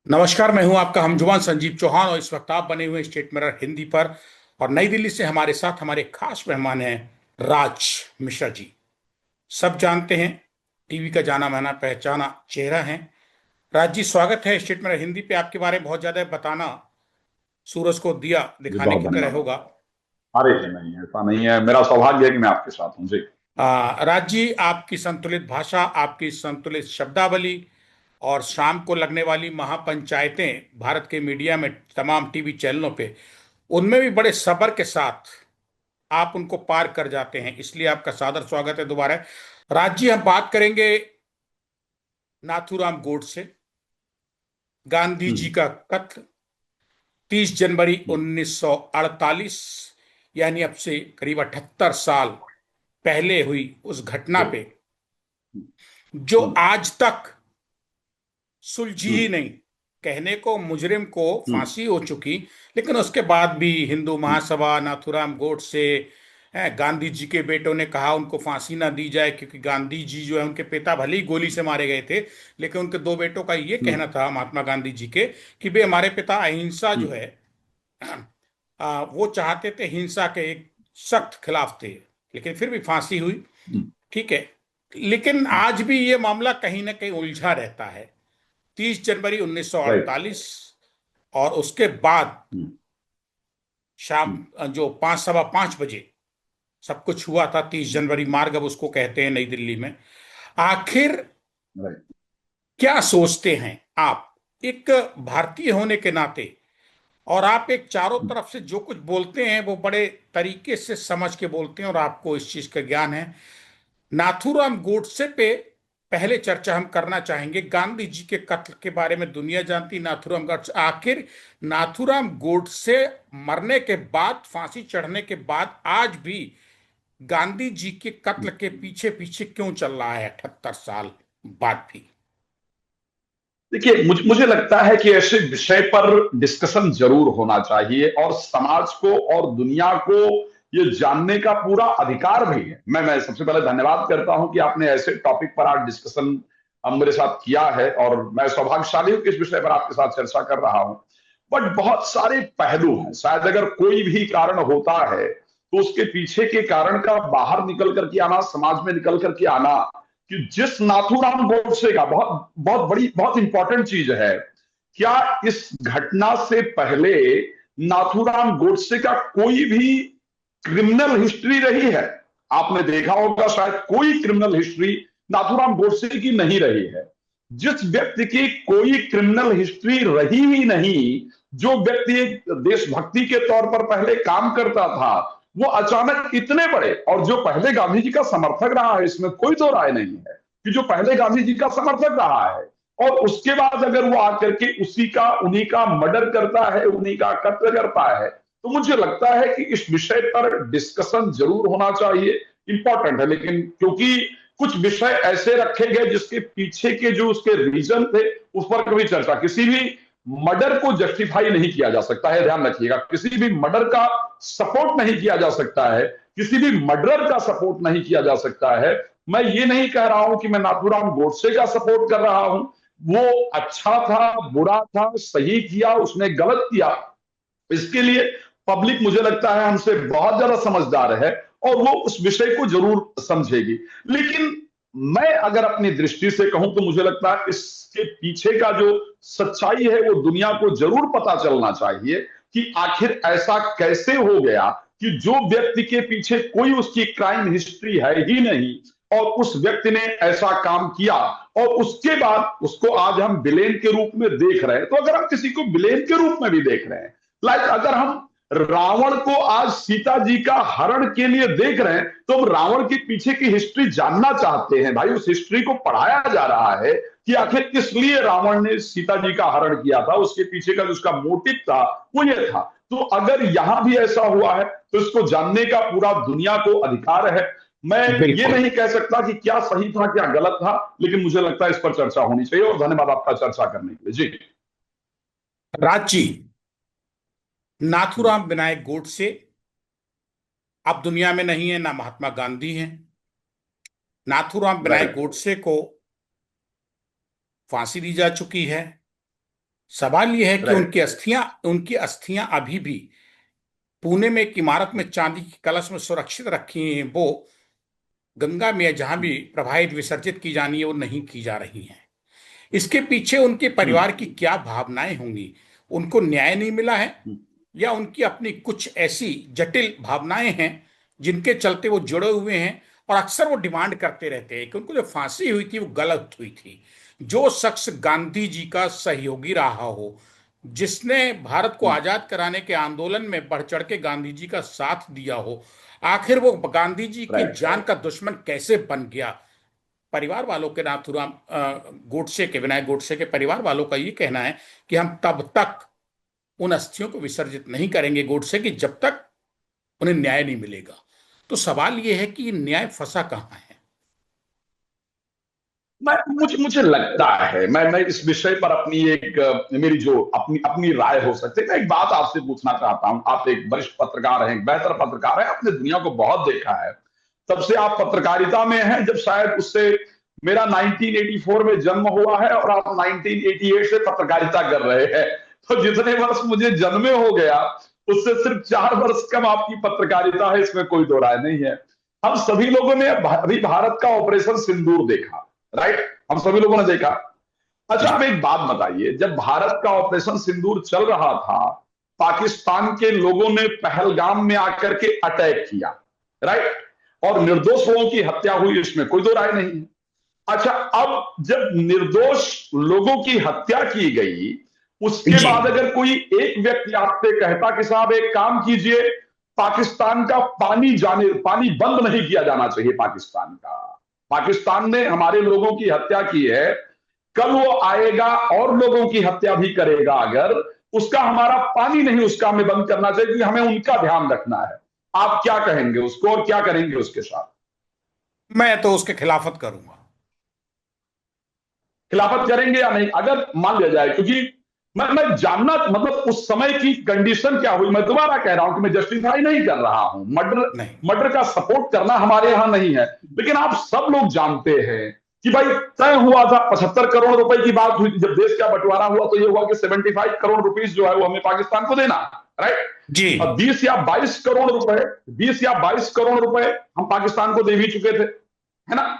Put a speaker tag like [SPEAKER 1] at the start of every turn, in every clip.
[SPEAKER 1] नमस्कार। मैं हूं आपका हमजुमान संजीव चौहान और इस वक्त आप बने हुए हैं स्टेट मिरर हिंदी पर। और नई दिल्ली से हमारे साथ हमारे खास मेहमान हैं राज मिश्रा जी। सब जानते हैं, टीवी का जाना माना पहचाना चेहरा है। राज जी, स्वागत है स्टेट मिरर हिंदी पे। आपके बारे में बहुत ज्यादा बताना सूरज को दिया
[SPEAKER 2] जी
[SPEAKER 1] दिखाने
[SPEAKER 2] बहुत
[SPEAKER 1] की तरह
[SPEAKER 2] धन्यवाद।
[SPEAKER 1] होगा।
[SPEAKER 2] अरे जी नहीं, ऐसा नहीं है। मेरा सौभाग्य है कि मैं आपके साथ हूँ जी।
[SPEAKER 1] राज जी, आपकी संतुलित भाषा, आपकी संतुलित शब्दावली और शाम को लगने वाली महापंचायतें भारत के मीडिया में तमाम टीवी चैनलों पे, उनमें भी बड़े सब्र के साथ आप उनको पार कर जाते हैं, इसलिए आपका सादर स्वागत है दोबारा। राज जी, हम बात करेंगे नाथूराम गोडसे, गांधी जी
[SPEAKER 2] हम्म।
[SPEAKER 1] का कत्ल 30 जनवरी
[SPEAKER 2] हम्म।
[SPEAKER 1] 1948, यानी अब से करीब 78 साल पहले हुई उस घटना
[SPEAKER 2] जी।
[SPEAKER 1] पे, जो
[SPEAKER 2] हम्म।
[SPEAKER 1] आज तक सुलझी ही
[SPEAKER 2] हम्म।
[SPEAKER 1] नहीं। कहने को मुजरिम को
[SPEAKER 2] हम्म।
[SPEAKER 1] फांसी हो चुकी, लेकिन उसके बाद भी हिंदू
[SPEAKER 2] हम्म।
[SPEAKER 1] महासभा, नाथूराम गोडसे, गांधी जी के बेटों ने कहा उनको फांसी ना दी जाए, क्योंकि गांधी जी जो है, उनके पिता भले ही गोली से मारे गए थे, लेकिन उनके दो बेटों का ये
[SPEAKER 2] हम्म।
[SPEAKER 1] कहना था, महात्मा गांधी जी के, कि भाई हमारे पिता अहिंसा जो
[SPEAKER 2] हम्म।
[SPEAKER 1] है, वो चाहते थे, हिंसा के एक सख्त खिलाफ थे, लेकिन फिर भी फांसी हुई।
[SPEAKER 2] हम्म।
[SPEAKER 1] ठीक है। लेकिन आज भी ये मामला कहीं ना कहीं उलझा रहता है। 30 जनवरी
[SPEAKER 2] राइट।
[SPEAKER 1] 1948 और उसके बाद
[SPEAKER 2] हम्म।
[SPEAKER 1] शाम
[SPEAKER 2] हम्म।
[SPEAKER 1] जो 5 सवा 5 बजे सब कुछ हुआ था, 30 जनवरी मार्ग अब उसको कहते हैं नई दिल्ली में। आखिर
[SPEAKER 2] राइट।
[SPEAKER 1] क्या सोचते हैं आप, एक भारतीय होने के नाते? और आप एक चारों
[SPEAKER 2] हम्म।
[SPEAKER 1] तरफ से जो कुछ बोलते हैं वो बड़े तरीके से समझ के बोलते हैं और आपको इस चीज का ज्ञान है। नाथूराम गोडसे पे पहले चर्चा हम करना चाहेंगे। गांधी जी के कत्ल के बारे में दुनिया जानती, नाथूराम गोडसे आखिर, नाथूराम गोडसे मरने के बाद, फांसी चढ़ने के बाद, आज भी गांधी जी के कत्ल के पीछे पीछे क्यों चल रहा है 78 साल बाद भी?
[SPEAKER 2] देखिए, मुझे लगता है कि ऐसे विषय पर डिस्कशन जरूर होना चाहिए और समाज को और दुनिया को ये जानने का पूरा अधिकार भी है। मैं सबसे पहले धन्यवाद करता हूं कि आपने ऐसे टॉपिक पर आज डिस्कशन मेरे साथ किया है, और मैं सौभाग्यशाली हूं कि इस विषय पर आपके साथ चर्चा कर रहा हूं। बट बहुत सारे पहलू हैं। शायद अगर कोई भी कारण होता है तो उसके पीछे के कारण का बाहर निकल करके आना, समाज में निकल करके आना, कि जिस नाथूराम गोडसे का बहुत बहुत बड़ी बहुत इंपॉर्टेंट चीज है, क्या इस घटना से पहले नाथूराम गोडसे का कोई भी क्रिमिनल हिस्ट्री रही है? आपने देखा होगा शायद कोई क्रिमिनल हिस्ट्री नाथूराम गोडसे की नहीं रही है। जिस व्यक्ति की कोई क्रिमिनल हिस्ट्री रही ही नहीं, जो व्यक्ति एक देशभक्ति के तौर पर पहले काम करता था, वो अचानक इतने बड़े, और जो पहले गांधी जी का समर्थक रहा है, इसमें कोई दो राय नहीं है कि जो पहले गांधी जी का समर्थक रहा है, और उसके बाद अगर वो आकर के उसी का उन्हीं का मर्डर करता है, उन्हीं का कत्ल करता है, तो मुझे लगता है कि इस विषय पर डिस्कशन जरूर होना चाहिए। इंपॉर्टेंट है, लेकिन क्योंकि कुछ विषय ऐसे रखे गए जिसके पीछे के जो उसके रीजन थे, उस पर कभी चर्चा, किसी भी मर्डर को जस्टिफाई नहीं किया जा सकता है, ध्यान रखिएगा। किसी भी मर्डर का सपोर्ट नहीं किया जा सकता है, किसी भी मर्डर का सपोर्ट नहीं किया जा सकता है। मैं ये नहीं कह रहा हूं कि मैं नाथूराम गोडसे का सपोर्ट कर रहा हूं। वो अच्छा था, बुरा था, सही किया, उसने गलत किया, इसके लिए पब्लिक मुझे लगता है हमसे बहुत ज्यादा समझदार है, और वो उस विषय को जरूर समझेगी। लेकिन मैं अगर अपनी दृष्टि से कहूं तो मुझे लगता है इसके पीछे का जो सच्चाई है वो दुनिया को जरूर पता चलना चाहिए, कि आखिर ऐसा कैसे हो गया कि जो व्यक्ति के पीछे कोई उसकी क्राइम हिस्ट्री है ही नहीं, और उस व्यक्ति ने ऐसा काम किया, और उसके बाद उसको आज हम विलेन के रूप में देख रहे हैं। तो अगर हम किसी को विलेन के रूप में भी देख रहे हैं, लाइक अगर हम रावण को आज सीता जी का हरण के लिए देख रहे हैं, तो हम रावण के पीछे की हिस्ट्री जानना चाहते हैं। भाई, उस हिस्ट्री को पढ़ाया जा रहा है कि आखिर किस लिए रावण ने सीता जी का हरण किया था, उसके पीछे का जो उसका मोटिव था वो ये था। तो अगर यहां भी ऐसा हुआ है तो इसको जानने का पूरा दुनिया को अधिकार है। मैं ये
[SPEAKER 1] बिल्कुल।
[SPEAKER 2] नहीं कह सकता कि क्या सही था क्या गलत था, लेकिन मुझे लगता है इस पर चर्चा होनी चाहिए, और धन्यवाद आपका चर्चा करने के लिए जी।
[SPEAKER 1] रांची, नाथूराम विनायक गोडसे अब दुनिया में नहीं है, ना महात्मा गांधी हैं। नाथूराम विनायक
[SPEAKER 2] राइट।
[SPEAKER 1] गोडसे को फांसी दी जा चुकी है। सवाल यह है कि
[SPEAKER 2] राइट।
[SPEAKER 1] उनकी अस्थियां अभी भी पुणे में एक इमारत में चांदी की कलश में सुरक्षित रखी हैं। वो गंगा में जहां भी प्रवाहित विसर्जित की जानी है वो नहीं की जा रही हैं। इसके पीछे उनके परिवार की क्या भावनाएं होंगी? उनको न्याय नहीं मिला है, या उनकी अपनी कुछ ऐसी जटिल भावनाएं हैं जिनके चलते वो जुड़े हुए हैं, और अक्सर वो डिमांड करते रहते हैं कि उनको जो फांसी हुई थी वो गलत हुई थी। जो शख्स गांधी जी का सहयोगी रहा हो, जिसने भारत को आजाद कराने के आंदोलन में बढ़ चढ़ के गांधी जी का साथ दिया हो, आखिर वो गांधी जी की
[SPEAKER 2] राइट।
[SPEAKER 1] जान का दुश्मन कैसे बन गया? परिवार वालों के, नाथूराम गोडसे के, विनायक गोडसे के परिवार वालों का ये कहना है कि हम तब तक उन अस्थियों को विसर्जित नहीं करेंगे गोडसे की जब तक उन्हें न्याय नहीं मिलेगा। तो सवाल यह है कि न्याय फंसा कहां है?
[SPEAKER 2] मुझे मुझे लगता है, मैं इस विषय पर अपनी एक मेरी जो अपनी अपनी राय हो सकती है। मैं एक बात आपसे पूछना चाहता हूं। आप एक वरिष्ठ पत्रकार हैं, एक बेहतर पत्रकार हैं, आपने दुनिया को बहुत देखा है। तब से आप पत्रकारिता में हैं जब शायद उससे मेरा 1984 में जन्म हुआ है और आप 1988 से पत्रकारिता कर रहे हैं। तो जितने वर्ष मुझे जन्मे हो गया उससे सिर्फ 4 वर्ष कम आपकी पत्रकारिता है, इसमें कोई दो राय नहीं है। हम सभी लोगों ने अभी भारत का ऑपरेशन सिंदूर देखा, राइट? हम सभी लोगों ने देखा। अच्छा,
[SPEAKER 1] जी
[SPEAKER 2] अब एक बात बताइए, जब भारत का ऑपरेशन सिंदूर चल रहा था, पाकिस्तान के लोगों ने पहलगाम में आकर के अटैक किया, राइट? और निर्दोष लोगों की हत्या हुई, इसमें कोई दो राय नहीं है। अच्छा, अब जब निर्दोष लोगों की हत्या की गई, उसके
[SPEAKER 1] जी
[SPEAKER 2] बाद अगर कोई एक व्यक्ति आपसे कहता कि साहब एक काम कीजिए, पाकिस्तान का पानी बंद नहीं किया जाना चाहिए, पाकिस्तान ने हमारे लोगों की हत्या की है, कल वो आएगा और लोगों की हत्या भी करेगा, अगर उसका हमारा पानी नहीं उसका हमें बंद करना चाहिए क्योंकि हमें उनका ध्यान रखना है। आप क्या कहेंगे उसको और क्या करेंगे उसके साथ?
[SPEAKER 1] मैं तो उसके खिलाफत करूंगा।
[SPEAKER 2] खिलाफत करेंगे या नहीं, अगर मान लिया जाए? क्योंकि मैं जानना, मतलब उस समय की कंडीशन क्या हुई। मैं दोबारा कह रहा हूं कि मैं जस्टिफाई नहीं कर रहा हूं, मर्डर
[SPEAKER 1] नहीं।
[SPEAKER 2] मर्डर का सपोर्ट करना हमारे यहां नहीं है। लेकिन आप सब लोग जानते हैं कि भाई तय हुआ था, 75 करोड़ रुपए की बात हुई थी। जब देश का बंटवारा हुआ तो ये हुआ कि 75 करोड़ रुपीज जो है वो हमें पाकिस्तान को देना, राइट?
[SPEAKER 1] जी
[SPEAKER 2] और 20 या 22 करोड़ रुपए हम पाकिस्तान को दे भी चुके थे, है ना?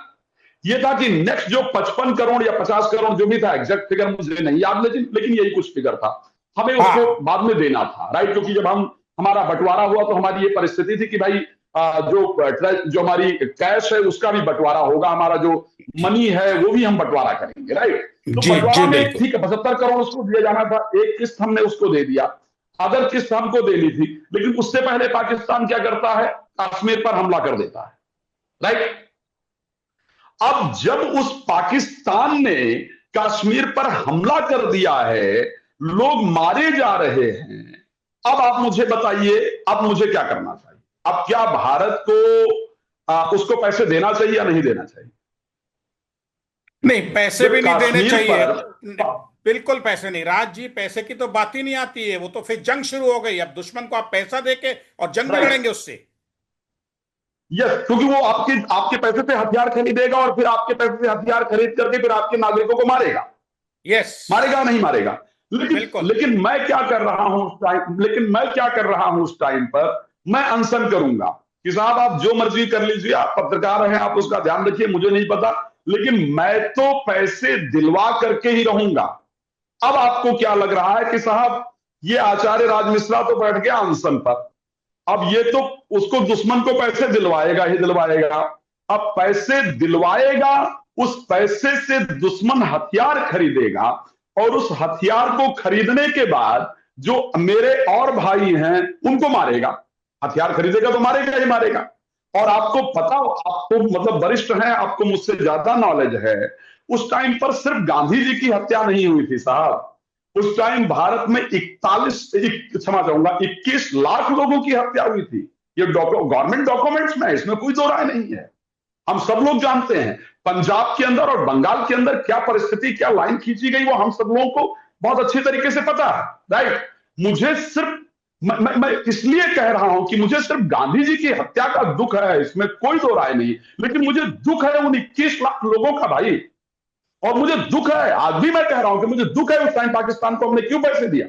[SPEAKER 2] ये था कि नेक्स्ट जो 55 करोड़ या 50 करोड़ जो भी था, एग्जैक्ट फिगर मुझे नहीं याद, लेकिन लेकिन यही कुछ फिगर था, हमें उसको
[SPEAKER 1] हाँ
[SPEAKER 2] बाद में देना था, राइट? क्योंकि जब हमारा बंटवारा हुआ तो हमारी ये परिस्थिति थी कि भाई जो हमारी कैश है उसका भी बंटवारा होगा, हमारा जो मनी है वो भी हम बंटवारा करेंगे, राइट? तो
[SPEAKER 1] जी जी
[SPEAKER 2] बंटवारा में
[SPEAKER 1] बिल्कुल।
[SPEAKER 2] ठीक है, 75 करोड़ उसको दिया जाना था, एक किस्त हमने उसको दे दिया, अदर किस्त हमको देनी थी। लेकिन उससे पहले पाकिस्तान क्या करता है? कश्मीर पर हमला कर देता है, राइट? अब जब उस पाकिस्तान ने कश्मीर पर हमला कर दिया है, लोग मारे जा रहे हैं, अब आप मुझे बताइए, अब मुझे क्या करना चाहिए? अब क्या भारत को उसको पैसे देना चाहिए या नहीं देना चाहिए?
[SPEAKER 1] नहीं, पैसे
[SPEAKER 2] जब
[SPEAKER 1] भी नहीं देने
[SPEAKER 2] कश्मीर
[SPEAKER 1] चाहिए।
[SPEAKER 2] पर
[SPEAKER 1] बिल्कुल पैसे नहीं, राज जी, पैसे की तो बात ही नहीं आती है। वो तो फिर जंग शुरू हो गई। अब दुश्मन को आप पैसा देके और जंग भी
[SPEAKER 2] राइट,
[SPEAKER 1] लड़ेंगे उससे।
[SPEAKER 2] यस, क्योंकि वो आपके आपके पैसे से हथियार खरीदेगा और फिर आपके पैसे से हथियार खरीद करके फिर आपके नागरिकों को मारेगा।
[SPEAKER 1] यस
[SPEAKER 2] मारेगा नहीं मारेगा? लेकिन
[SPEAKER 1] बिल्कुल।
[SPEAKER 2] लेकिन मैं क्या कर रहा हूं उस टाइम लेकिन मैं क्या कर रहा हूं उस टाइम पर? मैं अनशन करूंगा कि साहब आप जो मर्जी कर लीजिए, आप पत्रकार हैं, आप उसका ध्यान रखिए, मुझे नहीं पता, लेकिन मैं तो पैसे दिलवा करके ही रहूंगा। अब आपको क्या लग रहा है कि साहब ये आचार्य राज मिश्रा तो बैठ गया अनशन पर, अब ये तो उसको दुश्मन को पैसे दिलवाएगा ही दिलवाएगा। अब पैसे दिलवाएगा, उस पैसे से दुश्मन हथियार खरीदेगा और उस हथियार को खरीदने के बाद जो मेरे और भाई हैं उनको मारेगा। हथियार खरीदेगा तो मारेगा ही मारेगा। और आपको पता, आपको मतलब वरिष्ठ हैं, आपको मुझसे ज्यादा नॉलेज है, उस टाइम पर सिर्फ गांधी जी की हत्या नहीं हुई थी साहब। उस टाइम भारत में 21 लाख लोगों की हत्या हुई थी। ये गवर्नमेंट डॉक्यूमेंट्स में है, इसमें कोई दो राय नहीं है। हम सब लोग जानते हैं पंजाब के अंदर और बंगाल के अंदर क्या परिस्थिति, क्या लाइन खींची गई, वो हम सब लोगों को बहुत अच्छी तरीके से पता है, राइट? मुझे सिर्फ मैं इसलिए कह रहा हूं कि मुझे सिर्फ गांधी जी की हत्या का दुख है, इसमें कोई दो राय नहीं, लेकिन मुझे दुख है उन 21 लाख लोगों का भाई। और मुझे दुख है, आज भी मैं कह रहा हूं कि मुझे दुख है उस टाइम पाकिस्तान को हमने क्यों पैसे दिया।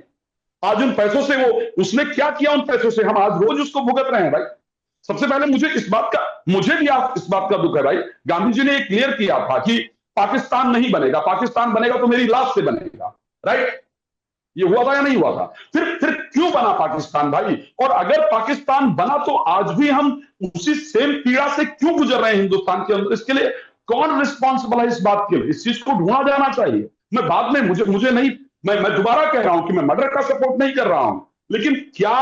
[SPEAKER 2] आज उन पैसों से वो उसने क्या किया उन पैसों से, हम आज रोज उसको भुगत रहे हैं भाई। सबसे पहले मुझे भी आज इस बात का दुख है भाई। गांधी जी ने क्लियर किया था कि पाकिस्तान नहीं बनेगा, पाकिस्तान बनेगा तो मेरी लाश से बनेगा, राइट? ये हुआ था या नहीं हुआ था? फिर क्यों बना पाकिस्तान भाई? और अगर पाकिस्तान बना तो आज भी हम उसी सेम पीड़ा से क्यों गुजर रहे हैं हिंदुस्तान के अंदर? इसके लिए कौन रिस्पॉन्सिबल है इस बात के लिए? इस चीज को ढूंढा जाना चाहिए। मैं बाद में मुझे नहीं, मैं दोबारा कह रहा हूं कि मैं मर्डर का सपोर्ट नहीं कर रहा हूं, लेकिन क्या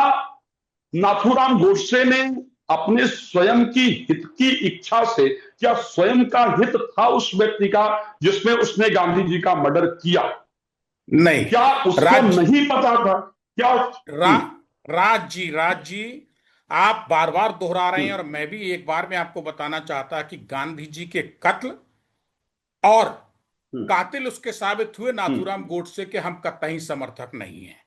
[SPEAKER 2] नाथूराम गोडसे ने अपने स्वयं की हित की इच्छा से, क्या स्वयं का हित था उस व्यक्ति का जिसमें उसने गांधी जी का मर्डर किया?
[SPEAKER 1] नहीं।
[SPEAKER 2] क्या उसको
[SPEAKER 1] राज
[SPEAKER 2] नहीं पता था? क्या
[SPEAKER 1] रा, राज जी, आप बार बार दोहरा रहे हैं, और मैं भी एक बार में आपको बताना चाहता कि गांधी जी के कत्ल और
[SPEAKER 2] हम्म,
[SPEAKER 1] कातिल उसके साबित हुए
[SPEAKER 2] हम्म,
[SPEAKER 1] नाथूराम गोडसे के हम कतई समर्थक नहीं हैं।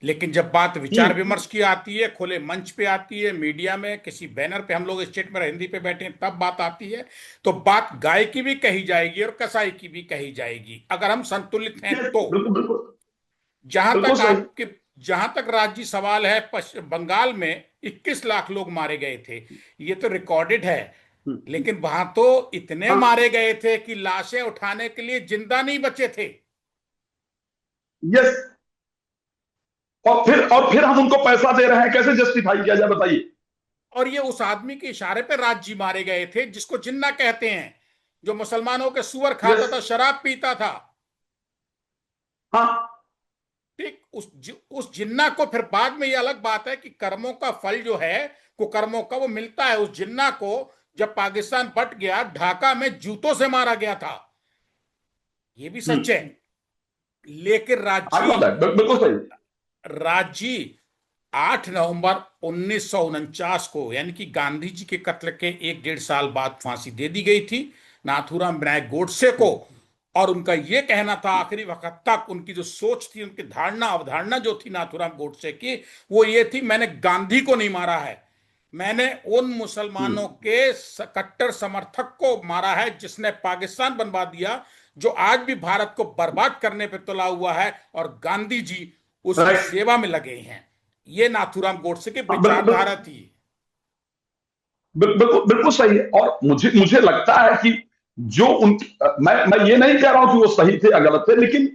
[SPEAKER 1] लेकिन जब बात विचार
[SPEAKER 2] हम्म,
[SPEAKER 1] विमर्श की आती है, खुले मंच पे आती है, मीडिया में किसी बैनर पे हम लोग स्टेट में हिंदी पे बैठे हैं, तब बात आती है, तो बात गाय की भी कही जाएगी और कसाई की भी कही जाएगी, अगर हम संतुलित हैं तो।
[SPEAKER 2] बिल्कुल बिल्कुल
[SPEAKER 1] जहां
[SPEAKER 2] बिल्कुल
[SPEAKER 1] तक
[SPEAKER 2] सही।
[SPEAKER 1] आपके जहां तक राज्य सवाल है, पश्चिम बंगाल में 21 लाख लोग मारे गए थे, ये तो रिकॉर्डेड है।
[SPEAKER 2] हम्म,
[SPEAKER 1] लेकिन वहां तो इतने
[SPEAKER 2] हाँ,
[SPEAKER 1] मारे गए थे कि लाशें उठाने के लिए जिंदा नहीं बचे थे।
[SPEAKER 2] यस। और फिर हम उनको पैसा दे रहे हैं, कैसे जस्टिफाई किया जाए बताइए?
[SPEAKER 1] और ये उस आदमी के इशारे पे राज्य मारे गए थे जिसको जिन्ना कहते हैं, जो मुसलमानों के सुअर खाता
[SPEAKER 2] यस।
[SPEAKER 1] था, शराब पीता था।
[SPEAKER 2] हाँ।
[SPEAKER 1] ठीक, उस जिन्ना को फिर बाद में, ये अलग बात है कि कर्मों का फल जो है, कुकर्मों का, वो मिलता है। उस जिन्ना को जब पाकिस्तान बट गया, ढाका में जूतों से मारा गया था, ये भी सच है। लेकिन
[SPEAKER 2] आज बात है, बिल्कुल सही।
[SPEAKER 1] राजी 8 नवंबर 1949 को, यानी कि गांधी जी के कत्ल के 1-1.5 साल बाद फांसी दे दी गई थी नाथूराम विनायक गोडसे को। और उनका यह कहना था आखिरी वक्त तक, उनकी जो सोच थी, उनकी धारणा अवधारणा जो थी नाथूराम गोडसे की, वो ये थी, मैंने गांधी को नहीं मारा है, मैंने उन मुसलमानों के कट्टर समर्थक को मारा है जिसने पाकिस्तान बनवा दिया, जो आज भी भारत को बर्बाद करने पर तुला हुआ है, और गांधी जी उसकी
[SPEAKER 2] राइट।
[SPEAKER 1] सेवा में लगे हैं। ये नाथूराम गोडसे की
[SPEAKER 2] बिल्कुल
[SPEAKER 1] विचारधारा थी।
[SPEAKER 2] बिल्कुल बिल्कुल सही है। और मुझे मुझे लगता है कि जो उनकी, मैं ये नहीं कह रहा हूं कि वो सही थे या गलत थे, लेकिन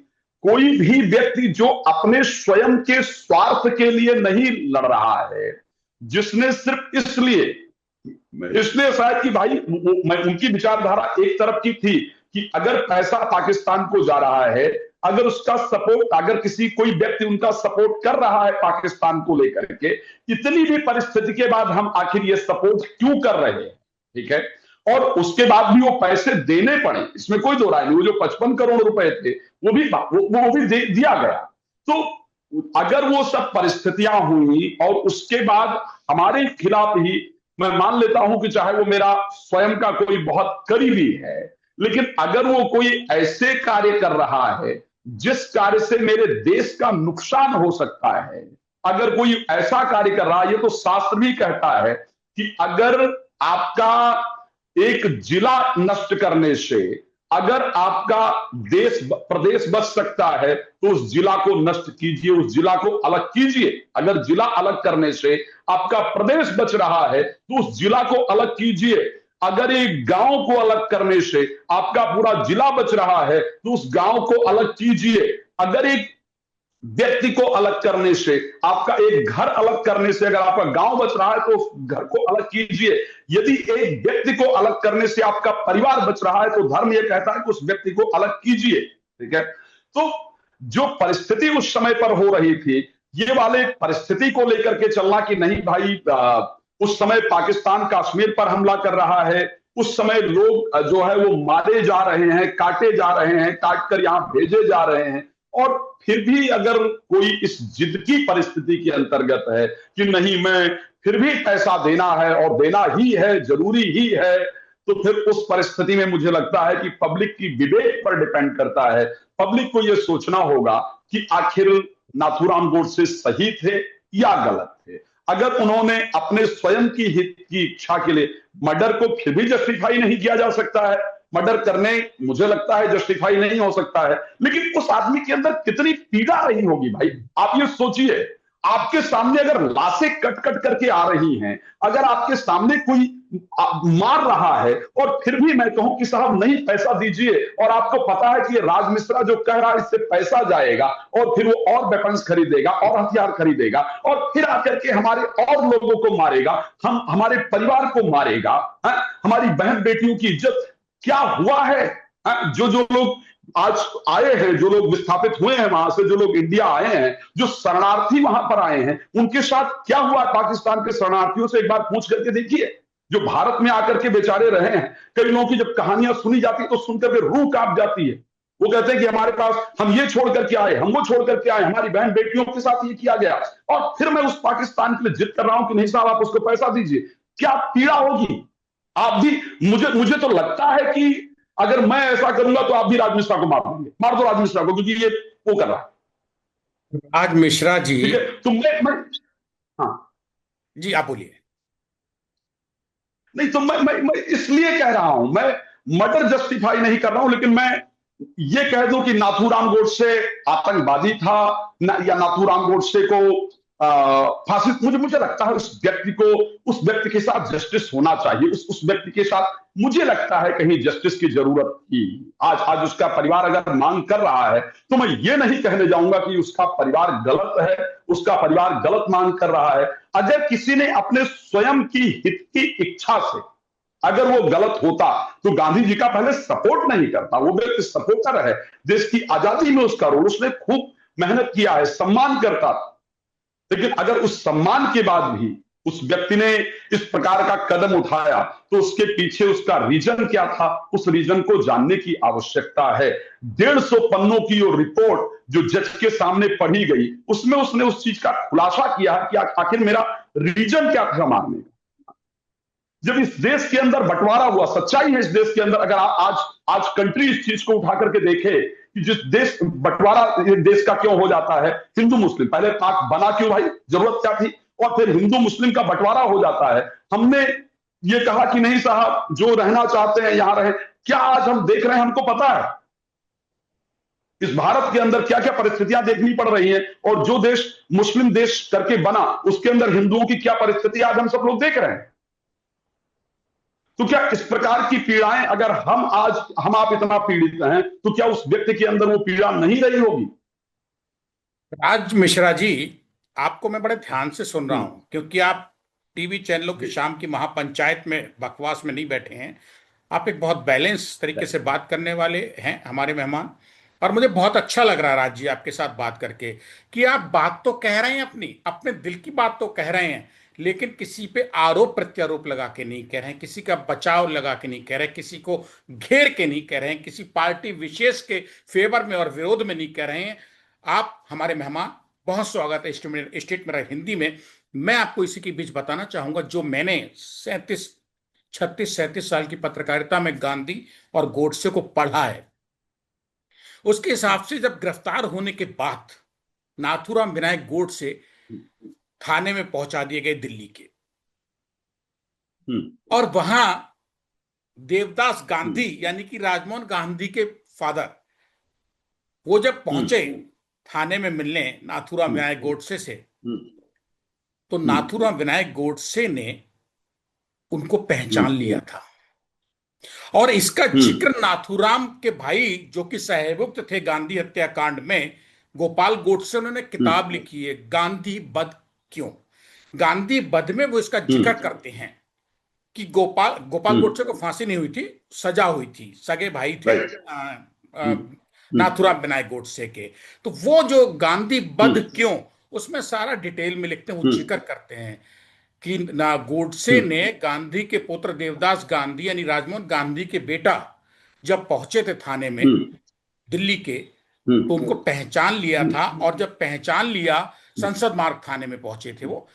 [SPEAKER 2] कोई भी व्यक्ति जो अपने स्वयं के स्वार्थ के लिए नहीं लड़ रहा है, जिसने सिर्फ इसलिए इसलिए शायद कि भाई मैं उनकी विचारधारा एक तरफ की थी कि अगर पैसा पाकिस्तान को जा रहा है, अगर उसका सपोर्ट, अगर किसी कोई व्यक्ति उनका सपोर्ट कर रहा है पाकिस्तान को लेकर के, इतनी भी परिस्थिति के बाद हम आखिर ये सपोर्ट क्यों कर रहे हैं? ठीक है। और उसके बाद भी वो पैसे देने पड़े, इसमें कोई दो राय नहीं। वो जो 55 करोड़ रुपए थे, वो भी दिया गया। तो अगर वो सब परिस्थितियां हुई और उसके बाद हमारे खिलाफ ही, मैं मान लेता हूं कि चाहे वो मेरा स्वयं का कोई बहुत करीबी है, लेकिन अगर वो कोई ऐसे कार्य कर रहा है जिस कार्य से मेरे देश का नुकसान हो सकता है, अगर कोई ऐसा कार्य कर रहा है, ये तो शास्त्र भी कहता है कि अगर आपका एक जिला नष्ट करने से अगर आपका देश प्रदेश बच सकता है, तो उस जिला को नष्ट कीजिए, उस जिला को अलग कीजिए। अगर जिला अलग करने से आपका प्रदेश बच रहा है, तो उस जिला को अलग कीजिए। अगर एक गांव को अलग करने से आपका पूरा जिला बच रहा है, तो उस गांव को अलग कीजिए। अगर एक व्यक्ति को अलग करने से, आपका एक घर अलग करने से अगर आपका गांव बच रहा है, तो उस घर को अलग कीजिए। यदि एक व्यक्ति को अलग करने से आपका परिवार बच रहा है, तो धर्म यह कहता है कि उस व्यक्ति को अलग कीजिए। ठीक है। तो जो परिस्थिति उस समय पर हो रही थी, ये वाले परिस्थिति को लेकर के चलना कि नहीं भाई, उस समय पाकिस्तान कश्मीर पर हमला कर रहा है, उस समय लोग जो है वो मारे जा रहे हैं, काटे जा रहे हैं, काट कर यहां भेजे जा रहे हैं, और फिर भी अगर कोई इस जिद की परिस्थिति के अंतर्गत है कि नहीं, मैं फिर भी पैसा देना है और देना ही है, जरूरी ही है, तो फिर उस परिस्थिति में मुझे लगता है कि पब्लिक की विवेक पर डिपेंड करता है। पब्लिक को यह सोचना होगा कि आखिर नाथूराम गोडसे सही थे या गलत थे। अगर उन्होंने अपने स्वयं की हित की इच्छा के लिए, मर्डर को फिर भी जस्टिफाई नहीं किया जा सकता है, मर्डर करने मुझे लगता है जस्टिफाई नहीं हो सकता है, लेकिन उस आदमी के अंदर कितनी पीड़ा रही होगी भाई, आप ये सोचिए। आपके सामने अगर लाशें कट कट करके आ रही हैं, अगर आपके सामने कोई मार रहा है और फिर भी मैं कहूं कि साहब नहीं पैसा दीजिए, और आपको पता है कि ये राज मिश्रा जो कह रहा है इससे पैसा जाएगा और फिर वो और वेपन्स खरीदेगा और हथियार खरीदेगा और फिर आकर के हमारे और लोगों को मारेगा, हम हमारे परिवार को मारेगा, हमारी बहन बेटियों की इज्जत, क्या हुआ है? जो जो लोग आज आए हैं, जो लोग विस्थापित हुए हैं वहां से, जो लोग इंडिया आए हैं, जो शरणार्थी वहां पर आए हैं, उनके साथ क्या हुआ पाकिस्तान के शरणार्थियों से एक बार पूछ करके देखिए। जो भारत में आकर के बेचारे रहे हैं, कई लोगों की जब कहानियां सुनी जाती तो सुनकर के रूह कांप जाती है। वो कहते हैं कि हमारे पास हम ये छोड़ करके आए, हम वो छोड़ करके आए, हमारी बहन बेटियों के साथ ये किया गया, और फिर मैं उस पाकिस्तान के लिए जिद कर रहा हूं कि नहीं साहब आप उसको पैसा दीजिए। क्या पीड़ा होगी आप भी। मुझे मुझे तो लगता है कि अगर मैं ऐसा करूंगा तो आप भी राज मिश्रा को मार देंगे, मार दो राज मिश्रा को, क्योंकि ये वो कर रहा है।
[SPEAKER 1] राज मिश्रा जी।
[SPEAKER 2] ठीक है, तो मैं हाँ
[SPEAKER 1] जी आप बोलिए।
[SPEAKER 2] नहीं, तो मैं इसलिए कह रहा हूं, मैं मर्डर जस्टिफाई नहीं कर रहा हूं, लेकिन मैं ये कह दूं कि नाथूराम गोडसे आतंकवादी था या नाथूराम गोडसे को फांसी, मुझे मुझे लगता है उस व्यक्ति के साथ जस्टिस होना चाहिए, उस व्यक्ति के साथ मुझे लगता है कहीं जस्टिस की जरूरत थी। आज आज उसका परिवार अगर मांग कर रहा है तो मैं ये नहीं कहने जाऊंगा कि उसका परिवार गलत है, उसका परिवार गलत मांग कर रहा है। अगर किसी ने अपने स्वयं की हित की इच्छा से अगर वो गलत होता तो गांधी जी का पहले सपोर्ट नहीं करता, वो व्यक्ति सपोर्टर है, देश की आजादी में उसका रोल, उसने खूब मेहनत किया है, सम्मान करता। लेकिन अगर उस सम्मान के बाद भी उस व्यक्ति ने इस प्रकार का कदम उठाया तो उसके पीछे उसका रीजन क्या था, उस रीजन को जानने की आवश्यकता है। 150 पन्नों की वो रिपोर्ट जो जज के सामने पढ़ी गई, उसमें उसने उस चीज का खुलासा किया कि आखिर मेरा रीजन क्या था मारने का। जब इस देश के अंदर बंटवारा हुआ, सच्चाई है इस देश के अंदर, अगर आज आज कंट्री इस चीज को उठा करके देखे कि जिस देश बंटवारा देश का क्यों हो जाता है, हिंदू मुस्लिम, पहले पाक बना क्यों भाई, जरूरत क्या थी, और फिर हिंदू मुस्लिम का बंटवारा हो जाता है। हमने ये कहा कि नहीं साहब जो रहना चाहते हैं यहां रहे, क्या आज हम देख रहे हैं, हमको पता है इस भारत के अंदर क्या क्या परिस्थितियां देखनी पड़ रही हैं, और जो देश मुस्लिम देश करके बना उसके अंदर हिंदुओं की क्या परिस्थिति आज हम सब लोग देख रहे हैं। तो क्या इस प्रकार की पीड़ाएं अगर हम आप इतना पीड़ित हैं तो क्या उस व्यक्ति के अंदर वो पीड़ा नहीं रही होगी?
[SPEAKER 1] राज मिश्रा जी, आपको मैं बड़े ध्यान से सुन रहा हूं क्योंकि आप टीवी चैनलों की शाम की महापंचायत में बकवास में नहीं बैठे हैं। आप एक बहुत बैलेंस तरीके से बात करने वाले हैं हमारे मेहमान, और मुझे बहुत अच्छा लग रहा है राज जी आपके साथ बात करके कि आप बात तो कह रहे हैं, अपनी अपने दिल की बात तो कह रहे हैं, लेकिन किसी पे आरोप प्रत्यारोप लगा के नहीं कह रहे हैं, किसी का बचाव लगा के नहीं कह रहे हैं, किसी को घेर के नहीं कह रहे हैं, किसी पार्टी विशेष के फेवर में और विरोध में नहीं कह रहे हैं। आप हमारे मेहमान, बहुत स्वागत है स्टेट मेरा हिंदी में। मैं आपको इसी के बीच बताना चाहूंगा, जो मैंने 36 साल की पत्रकारिता में गांधी और गोडसे को पढ़ा है, उसके हिसाब से जब गिरफ्तार होने के बाद नाथूराम विनायक गोडसे थाने में पहुंचा दिए गए दिल्ली के, और वहां देवदास गांधी यानी कि राजमोहन गांधी के फादर, वो जब पहुंचे थाने में मिलने नाथूराम विनायक गोडसे से, तो नाथूराम विनायक गोडसे ने उनको पहचान लिया था। और इसका जिक्र नाथूराम के भाई जो कि सहभागी थे गांधी हत्याकांड में, गोपाल गोडसे, उन्होंने किताब लिखी है गांधी बध क्यों। गांधी बध में वो इसका जिक्र करते हैं कि गोपाल गोडसे को फांसी नहीं हुई थी, सजा हुई थी, सगे भाई थे नाथूराम विनायक गोडसे के। तो वो जो गांधी बध क्यों, उसमें सारा डिटेल में लिखते हैं, वो जिक्र करते हैं कि ना गोडसे ने गांधी के पुत्र देवदास गांधी यानी राजमोहन गांधी के बेटा जब पहुंचे थे थाने में दिल्ली के, तो उनको पहचान लिया था, और जब पहचान लिया संसद मार्ग थाने में पहुंचे थे वो।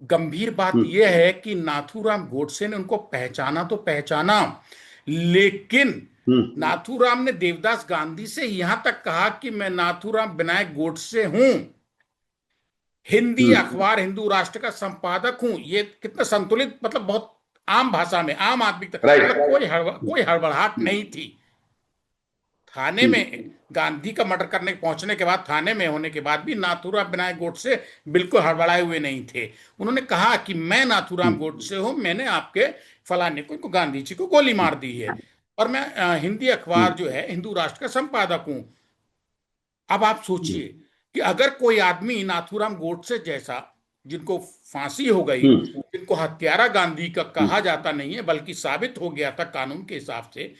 [SPEAKER 1] गंभीर बात यह है कि नाथूराम गोडसे ने उनको पहचाना तो पहचाना, लेकिन नाथूराम ने देवदास गांधी से यहां तक कहा कि मैं नाथूराम विनायक गोडसे हूं, हिंदी अखबार हिंदू राष्ट्र का संपादक हूं। ये कितना संतुलित, मतलब बहुत आम भाषा में, आम आदमी तक,
[SPEAKER 2] राइट।
[SPEAKER 1] मतलब कोई हड़बड़ाहट नहीं थी। थाने में गांधी का मर्डर करने पहुंचने के बाद, थाने में होने के बाद भी नाथूराम विनायक गोडसे बिल्कुल हड़बड़ाए हुए नहीं थे। उन्होंने कहा कि मैं नाथूराम गोडसे हूं, मैंने आपके फलाने को गांधी जी को गोली मार दी है, और मैं हिंदी अखबार जो है हिंदू राष्ट्र का संपादक हूं। अब आप सोचिए कि अगर कोई आदमी नाथूराम गोडसे जैसा, जिनको फांसी हो गई, जिनको हत्यारा गांधी का कहा जाता नहीं है बल्कि साबित हो गया था कानून के हिसाब से,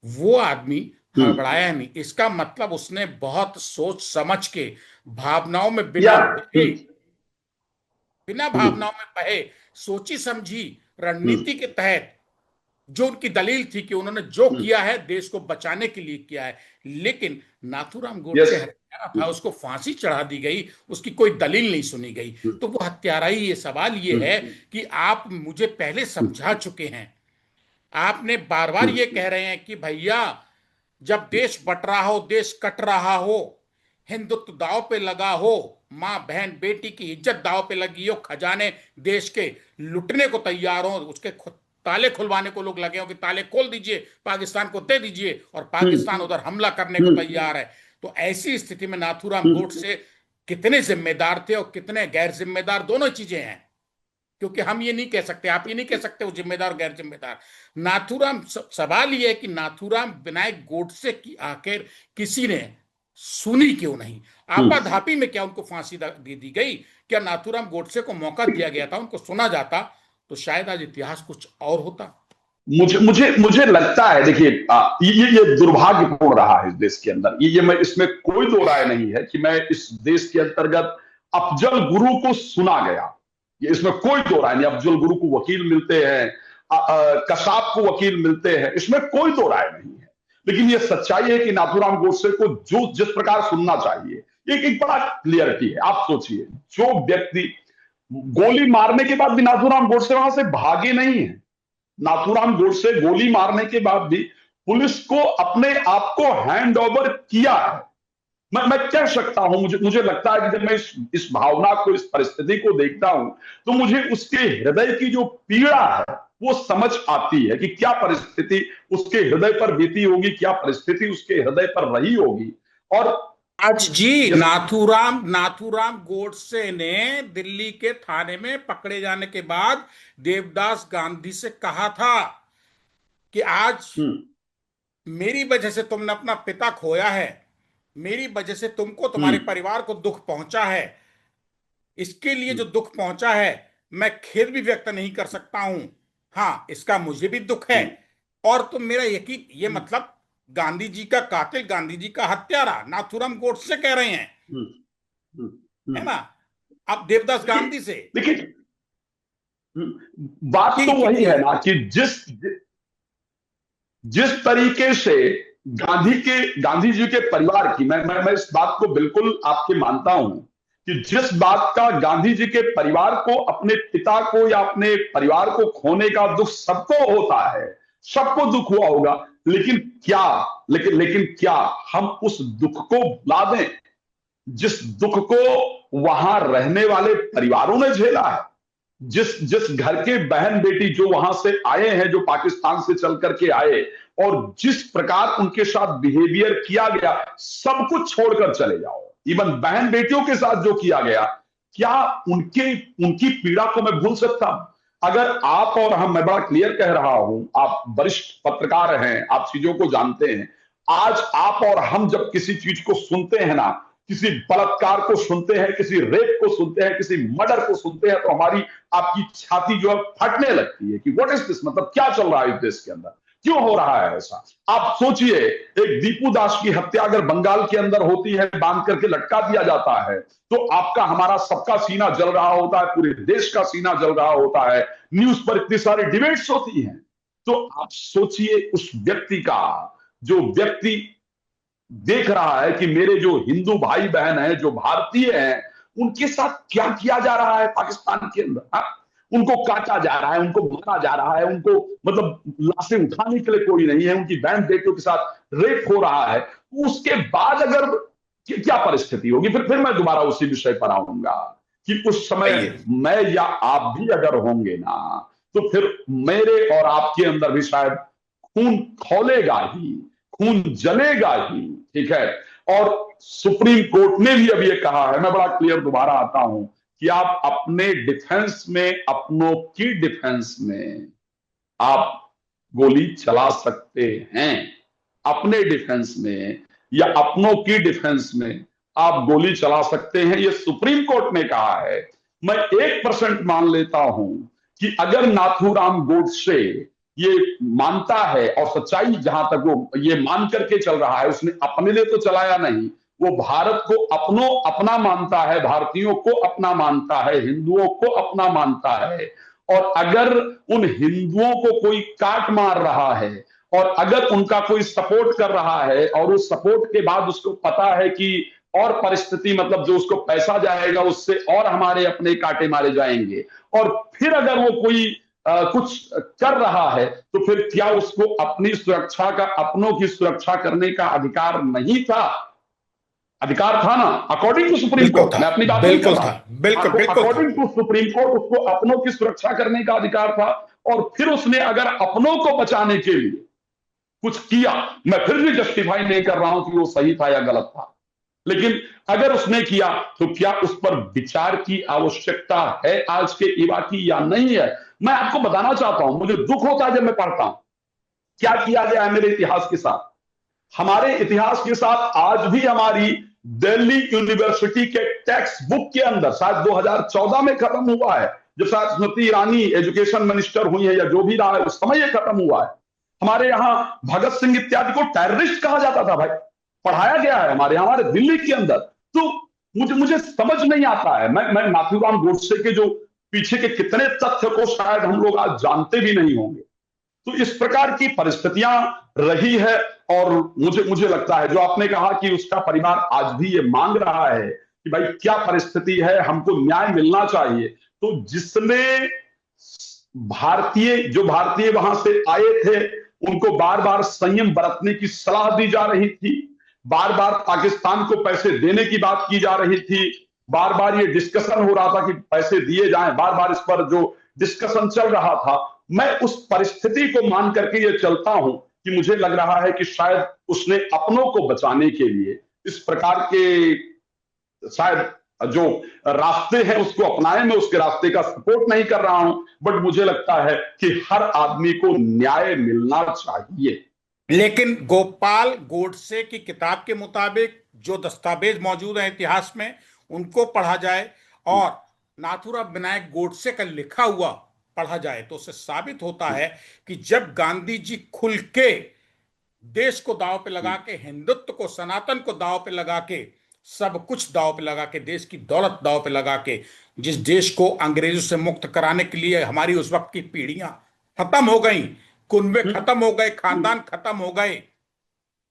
[SPEAKER 1] वो आदमी हड़बड़ाया नहीं, इसका मतलब उसने बहुत सोच समझ के, भावनाओं में
[SPEAKER 2] या
[SPEAKER 1] बिना भावनाओं में बहे, सोची समझी रणनीति के तहत, जो उनकी दलील थी कि उन्होंने जो किया है देश को बचाने के लिए किया है। लेकिन नाथूराम
[SPEAKER 2] यस।
[SPEAKER 1] गोडसे हत्यारा था, उसको फांसी चढ़ा दी गई, उसकी कोई दलील नहीं सुनी गई, तो वो हत्यारा ही। ये सवाल ये है कि आप मुझे पहले समझा चुके हैं, आपने बार बार ये कह रहे हैं कि भैया जब देश बट रहा हो, देश कट रहा हो, हिंदुत्व दांव पे लगा हो, मां बहन बेटी की इज्जत दांव पे लगी हो, खजाने देश के लुटने को तैयार हो, उसके ताले खुलवाने को लोग लगे हो कि ताले खोल दीजिए, पाकिस्तान को दे दीजिए, और पाकिस्तान उधर हमला करने को तैयार है, तो ऐसी स्थिति में नाथूराम गोडसे कितने जिम्मेदार थे और कितने गैर जिम्मेदार, दोनों चीजें हैं। क्योंकि हम ये नहीं कह सकते, आप ये नहीं कह सकते वो जिम्मेदार और गैर जिम्मेदार। नाथूराम, सवाल ये है कि नाथूराम विनायक गोडसे की आखिर किसी ने सुनी क्यों नहीं? आपाधापी में क्या उनको फांसी दे दी गई? क्या नाथूराम गोडसे को मौका दिया गया था, उनको सुना जाता तो शायद आज इतिहास कुछ और होता।
[SPEAKER 2] मुझे मुझे मुझे लगता है, देखिए, ये दुर्भाग्यपूर्ण रहा है इस देश के अंदर। ये मैं इसमें कोई दो राय नहीं है कि मैं इस देश के अंतर्गत अफजल गुरु को सुना गया, ये इसमें कोई दो राय नहीं। अफजल गुरु को वकील मिलते हैं, कसाब को वकील मिलते हैं, इसमें कोई दो राय नहीं है। लेकिन ये सच्चाई है कि नाथूराम गोडसे को जो जिस प्रकार सुनना चाहिए, एक बड़ा क्लियरिटी है। आप सोचिए, जो व्यक्ति गोली मारने के बाद भी नाथूराम गोडसे वहां से भागे नहीं है, नाथूराम गोडसे गोली मारने के बाद भी पुलिस को अपने आप को हैंड ओवर किया है। मैं कह सकता हूं, मुझे लगता है कि जब मैं इस भावना को, इस परिस्थिति को देखता हूं, तो मुझे उसके हृदय की जो पीड़ा है वो समझ आती है कि क्या परिस्थिति उसके हृदय पर बीती होगी, क्या परिस्थिति उसके हृदय पर रही होगी। और
[SPEAKER 1] आज जी,
[SPEAKER 2] यस।
[SPEAKER 1] नाथूराम गोडसे ने दिल्ली के थाने में पकड़े जाने के बाद देवदास गांधी से कहा था कि आज मेरी वजह से तुमने अपना पिता खोया है, मेरी वजह से तुमको, तुम्हारे परिवार को दुख पहुंचा है, इसके लिए जो दुख पहुंचा है मैं खेद भी व्यक्त नहीं कर सकता हूं। हाँ, इसका मुझे भी दुख है, और तुम मेरा यकीन, ये मतलब गांधी जी का कातिल, गांधी जी का हत्यारा नाथूराम गोडसे कह रहे हैं, है ना? अब देवदास गांधी से
[SPEAKER 2] देखिए, बात तो वही है ना कि जिस तरीके से गांधी जी के परिवार की, मैं इस बात को बिल्कुल आपके मानता हूं कि जिस बात का गांधी जी के परिवार को, अपने पिता को या अपने परिवार को खोने का दुख सबको होता है, सबको दुख हुआ होगा, लेकिन क्या हम उस दुख को भुला दें जिस दुख को वहां रहने वाले परिवारों ने झेला है? जिस जिस घर के बहन बेटी जो वहां से आए हैं, जो पाकिस्तान से चल करके आए, और जिस प्रकार उनके साथ बिहेवियर किया गया, सब कुछ छोड़कर चले जाओ, इवन बहन बेटियों के साथ जो किया गया, क्या उनकी पीड़ा को मैं भूल सकता हूं? अगर आप और हम, मैं बड़ा क्लियर कह रहा हूं, आप वरिष्ठ पत्रकार हैं, आप चीजों को जानते हैं, आज आप और हम जब किसी चीज को सुनते हैं ना, किसी बलात्कार को सुनते हैं, किसी रेप को सुनते हैं, किसी मर्डर को सुनते हैं, तो हमारी, आपकी छाती जो है फटने लगती है कि व्हाट इज दिस, मतलब क्या चल रहा है इस देश के अंदर, क्यों हो रहा है ऐसा? आप सोचिए, एक दीपू दास की हत्या अगर बंगाल के अंदर होती है, बांध करके लटका दिया जाता है, तो आपका, हमारा, सबका सीना जल रहा होता है, पूरे देश का सीना जल रहा होता है, न्यूज पर इतनी सारी डिबेट्स होती हैं। तो आप सोचिए उस व्यक्ति का, जो व्यक्ति देख रहा है कि मेरे जो हिंदू भाई बहन हैं, जो भारतीय हैं, उनके साथ क्या किया जा रहा है पाकिस्तान के अंदर। हाँ? उनको काटा जा रहा है, उनको मारा जा रहा है, उनको, मतलब लाशें उठाने के लिए कोई नहीं है, उनकी बहन बेटियों के साथ रेप हो रहा है। उसके बाद अगर क्या परिस्थिति होगी? फिर मैं दोबारा उसी विषय पर आऊंगा कि उस समय मैं या आप भी अगर होंगे ना, तो फिर मेरे और आपके अंदर भी शायद खून खौलेगा ही, खून जलेगा ही। ठीक है। और सुप्रीम कोर्ट ने भी अब ये कहा है, मैं बड़ा क्लियर दोबारा आता हूं, कि आप अपने डिफेंस में, अपनों की डिफेंस में आप गोली चला सकते हैं। अपने डिफेंस में या अपनों की डिफेंस में आप गोली चला सकते हैं, ये सुप्रीम कोर्ट ने कहा है। मैं 1% मान लेता हूं कि अगर नाथूराम गोडसे ये मानता है, और सच्चाई जहां तक वो ये मान करके चल रहा है, उसने अपने लिए तो चलाया नहीं, वो भारत को अपना मानता है, भारतीयों को अपना मानता है, हिंदुओं को अपना मानता है। और अगर उन हिंदुओं को कोई काट मार रहा है, और अगर उनका कोई सपोर्ट कर रहा है, और उस सपोर्ट के बाद उसको पता है कि और परिस्थिति, मतलब जो उसको पैसा जाएगा उससे और हमारे अपने कांटे मारे जाएंगे, और फिर अगर वो कोई कुछ कर रहा है, तो फिर क्या उसको अपनी सुरक्षा का, अपनों की सुरक्षा करने का अधिकार नहीं था? अधिकार था ना, अकॉर्डिंग टू सुप्रीम
[SPEAKER 1] बिल्कुल
[SPEAKER 2] कोर्ट।
[SPEAKER 1] था,
[SPEAKER 2] मैं अपनी बात नहीं कर
[SPEAKER 1] बिल्कुल
[SPEAKER 2] रहा
[SPEAKER 1] था, बिल्कुल
[SPEAKER 2] हूं,
[SPEAKER 1] बिल्कुल था।
[SPEAKER 2] अकॉर्डिंग टू सुप्रीम कोर्ट उसको अपनों की सुरक्षा करने का अधिकार था। और फिर उसने अगर अपनों को बचाने के लिए कुछ किया, मैं फिर भी जस्टिफाई नहीं कर रहा हूं कि वो सही था या गलत था, लेकिन अगर उसने किया तो क्या उस पर विचार की आवश्यकता है आज के युवा की या नहीं है? मैं आपको बताना चाहता हूं, मुझे दुख होता है जब मैं पढ़ता हूं क्या किया गया है मेरे इतिहास के साथ। हमारे इतिहास के साथ आज भी हमारी दिल्ली यूनिवर्सिटी के टेक्स्ट बुक के अंदर, शायद 2014 में खत्म हुआ है, जब शायद स्मृति ईरानी एजुकेशन मिनिस्टर हुई है या जो भी रहा है, उस समय यह खत्म हुआ है। हमारे यहां भगत सिंह इत्यादि को टेररिस्ट कहा जाता था भाई, पढ़ाया गया है हमारे यहां, हमारे दिल्ली के अंदर। तो मुझे समझ नहीं आता है, मैं नाथूराम गोडसे के जो पीछे के कितने तथ्य को शायद हम लोग आज जानते भी नहीं होंगे। तो इस प्रकार की परिस्थितियां रही है। और मुझे लगता है, जो आपने कहा कि उसका परिवार आज भी ये मांग रहा है कि भाई क्या परिस्थिति है, हमको न्याय मिलना चाहिए। तो जिसने जो भारतीय वहां से आए थे, उनको बार बार संयम बरतने की सलाह दी जा रही थी, बार बार पाकिस्तान को पैसे देने की बात की जा रही थी, बार बार ये डिस्कशन हो रहा था कि पैसे दिए जाएं, बार बार इस पर जो डिस्कशन चल रहा था। मैं उस परिस्थिति को मान करके ये चलता हूं कि मुझे लग रहा है कि शायद उसने अपनों को बचाने के लिए इस प्रकार के शायद जो रास्ते हैं उसको अपनाए। मैं उसके रास्ते का सपोर्ट नहीं कर रहा हूं, बट मुझे लगता है कि हर आदमी को न्याय मिलना चाहिए।
[SPEAKER 1] लेकिन गोपाल गोडसे की किताब के मुताबिक जो दस्तावेज मौजूद हैं इतिहास में, उनको पढ़ा जाए और नाथूराम विनायक गोडसे का लिखा हुआ पढ़ा जाए, तो उससे साबित होता है कि जब गांधी जी खुल के देश को दांव पे लगा के, हिंदुत्व को, सनातन को दांव पे लगा के, सब कुछ दांव पे लगा के, देश की दौलत दांव पे लगा के, जिस देश को अंग्रेजों से मुक्त कराने के लिए हमारी उस वक्त की पीढ़ियां खत्म हो गई, कुनबे खत्म हो गए, खानदान खत्म हो गए,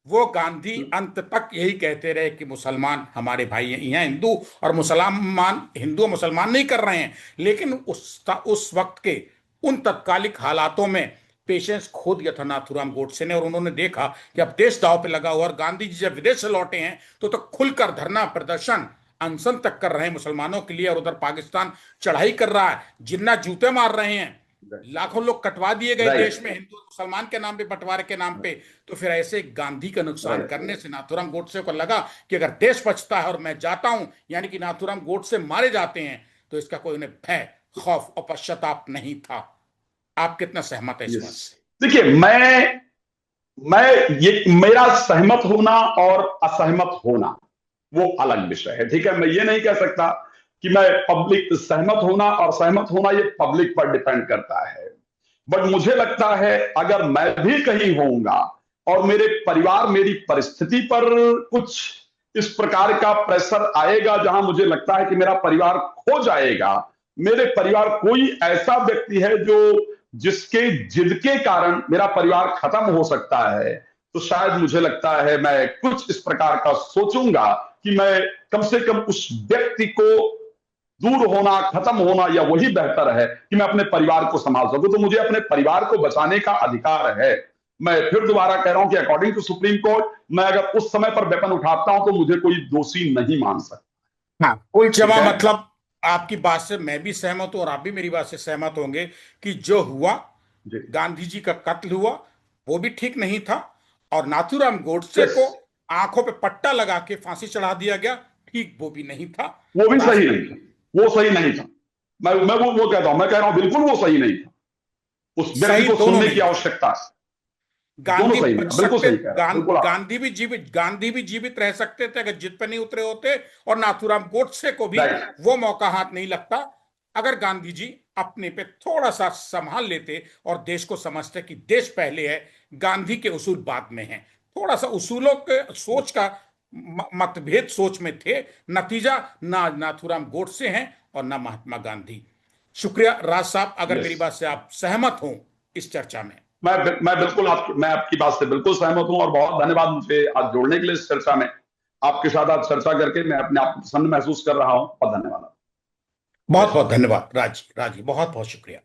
[SPEAKER 1] वो गांधी अंत तक यही कहते रहे कि मुसलमान हमारे भाई हैं, यहाँ हिंदू और मुसलमान, हिंदू और मुसलमान नहीं कर रहे हैं। लेकिन उस वक्त के उन तत्कालिक हालातों में पेशेंस खो दिया था नाथूराम गोडसे ने, और उन्होंने देखा कि अब देश दांव पे लगा हुआ। और गांधी जी जब विदेश से लौटे हैं तो खुलकर धरना प्रदर्शन अनशन तक कर रहे हैं मुसलमानों के लिए, और उधर पाकिस्तान चढ़ाई कर रहा है, जिन्ना जूते मार रहे हैं, लाखों लोग कटवा दिए गए
[SPEAKER 2] राइट,
[SPEAKER 1] देश में हिंदू मुसलमान के नाम पे, बंटवारे के नाम पे। तो फिर ऐसे गांधी का नुकसान
[SPEAKER 2] राइट।
[SPEAKER 1] करने से नाथूराम गोडसे को लगा कि अगर देश बचता है और मैं जाता हूं, यानी कि नाथूराम गोडसे मारे जाते हैं, तो इसका कोई उन्हें भय, खौफ और पश्चाताप नहीं था। आप कितना सहमत है इस बात
[SPEAKER 2] यस,
[SPEAKER 1] से?
[SPEAKER 2] देखिए, मैं ये मेरा सहमत होना और असहमत होना वो अलग विषय है। ठीक है, मैं ये नहीं कह सकता कि मैं पब्लिक सहमत होना और सहमत होना ये पब्लिक पर डिपेंड करता है। बट मुझे लगता है अगर मैं भी कहीं होऊंगा और मेरे परिवार, मेरी परिस्थिति पर कुछ इस प्रकार का प्रेशर आएगा जहां मुझे लगता है कि मेरा परिवार खो जाएगा, मेरे परिवार, कोई ऐसा व्यक्ति है जो जिसके जिद के कारण मेरा परिवार खत्म हो सकता है, तो शायद मुझे लगता है मैं कुछ इस प्रकार का सोचूंगा कि मैं कम से कम उस व्यक्ति को दूर होना, खत्म होना, या वही बेहतर है कि मैं अपने परिवार को संभाल सकूं। तो मुझे अपने परिवार को बचाने का अधिकार है। मैं फिर दोबारा कह रहा हूं कि अकॉर्डिंग टू सुप्रीम कोर्ट, मैं अगर उस समय पर वेपन उठाता हूं तो मुझे कोई दोषी नहीं मान सकता।
[SPEAKER 1] हाँ, कुल
[SPEAKER 2] ठीक
[SPEAKER 1] जमा
[SPEAKER 2] है।
[SPEAKER 1] मतलब आपकी बात से मैं भी सहमत हूं और आप भी मेरी बात से सहमत होंगे कि जो हुआ,
[SPEAKER 2] जी।
[SPEAKER 1] गांधी जी का कत्ल हुआ, वो भी ठीक नहीं था। और नाथूराम गोडसे
[SPEAKER 2] यस।
[SPEAKER 1] को आंखों पे पट्टा लगा के फांसी चढ़ा दिया गया, ठीक वो भी नहीं था।
[SPEAKER 2] वो भी सही
[SPEAKER 1] राष्ट्र
[SPEAKER 2] नहीं था। वो सही नहीं था। मैं वो कहता हूं, मैं कह रहा हूं बिल्कुल वो सही नहीं था। उस व्यक्ति
[SPEAKER 1] सही
[SPEAKER 2] को
[SPEAKER 1] दोनों
[SPEAKER 2] सुनने की
[SPEAKER 1] नहीं थे।
[SPEAKER 2] आवश्यकता है। दोनों
[SPEAKER 1] गांधी
[SPEAKER 2] सही नहीं
[SPEAKER 1] बच
[SPEAKER 2] था, बिल्कुल
[SPEAKER 1] सकते,
[SPEAKER 2] सही कह रहे हैं, बिल्कुल आप।
[SPEAKER 1] गांधी भी जीवित रह सकते थे अगर जिद पे नहीं उतरे होते, और नाथूराम गोडसे को भी
[SPEAKER 2] राइट।
[SPEAKER 1] वो मौका हाथ नहीं लगता अगर गांधी जी अपने पे थोड़ा सा संभाल लेते और देश को समझते कि देश पहले है, गांधी के उसूल बाद में हैं। थोड़ा सा उसूलों के सोच का मतभेद सोच में थे। नतीजा ना नाथूराम गोडसे हैं और ना महात्मा गांधी। शुक्रिया राज साहब, अगर
[SPEAKER 2] यस।
[SPEAKER 1] मेरी बात से आप सहमत हो इस चर्चा में।
[SPEAKER 2] मैं बिल्कुल मैं आपकी बात से बिल्कुल सहमत हूं, और बहुत धन्यवाद मुझे आज जोड़ने के लिए इस चर्चा में। आपके साथ आज चर्चा करके मैं अपने आप को प्रसन्न महसूस कर रहा हूं। बहुत धन्यवाद। जय
[SPEAKER 1] बहुत
[SPEAKER 2] श्री
[SPEAKER 1] बहुत
[SPEAKER 2] राम।
[SPEAKER 1] धन्यवाद राज जी, बहुत बहुत शुक्रिया।